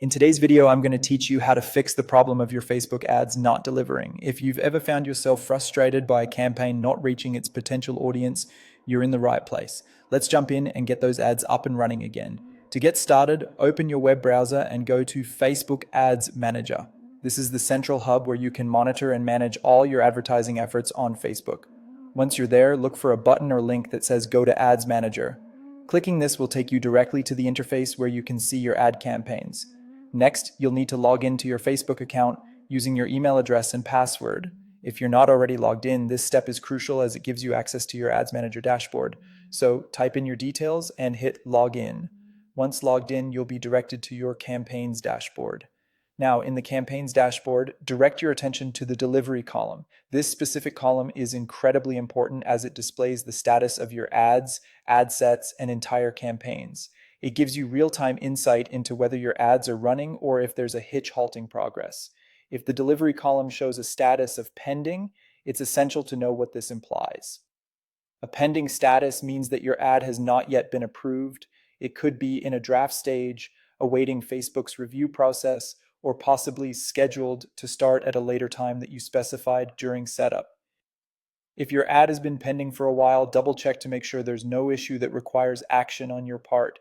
In today's video, I'm going to teach you how to fix the problem of your Facebook ads not delivering. If you've ever found yourself frustrated by a campaign not reaching its potential audience, you're in the right place. Let's jump in and get those ads up and running again. To get started, open your web browser and go to Facebook Ads Manager. This is the central hub where you can monitor and manage all your advertising efforts on Facebook. Once you're there, look for a button or link that says Go to Ads Manager. Clicking this will take you directly to the interface where you can see your ad campaigns. Next, you'll need to log into your Facebook account using your email address and password. If you're not already logged in, this step is crucial as it gives you access to your Ads Manager dashboard. So type in your details and hit Login. Once logged in, you'll be directed to your campaigns dashboard. Now, in the campaigns dashboard, direct your attention to the delivery column. This specific column is incredibly important as it displays the status of your ads, ad sets, and entire campaigns. It gives you real-time insight into whether your ads are running or if there's a hitch halting progress. If the delivery column shows a status of pending, it's essential to know what this implies. A pending status means that your ad has not yet been approved. It could be in a draft stage, awaiting Facebook's review process, or possibly scheduled to start at a later time that you specified during setup. If your ad has been pending for a while, double check to make sure there's no issue that requires action on your part.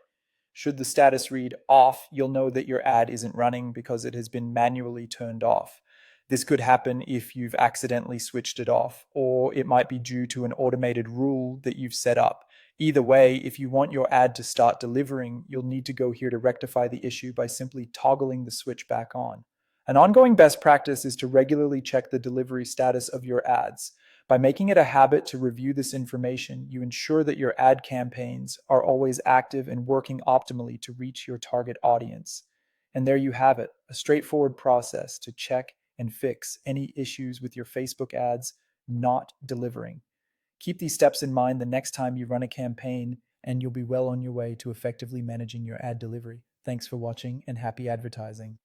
Should the status read off, you'll know that your ad isn't running because it has been manually turned off. This could happen if you've accidentally switched it off, or it might be due to an automated rule that you've set up. Either way, if you want your ad to start delivering, you'll need to go here to rectify the issue by simply toggling the switch back on. An ongoing best practice is to regularly check the delivery status of your ads. By making it a habit to review this information, you ensure that your ad campaigns are always active and working optimally to reach your target audience. And there you have it, a straightforward process to check and fix any issues with your Facebook ads not delivering. Keep these steps in mind the next time you run a campaign, and you'll be well on your way to effectively managing your ad delivery. Thanks for watching and happy advertising.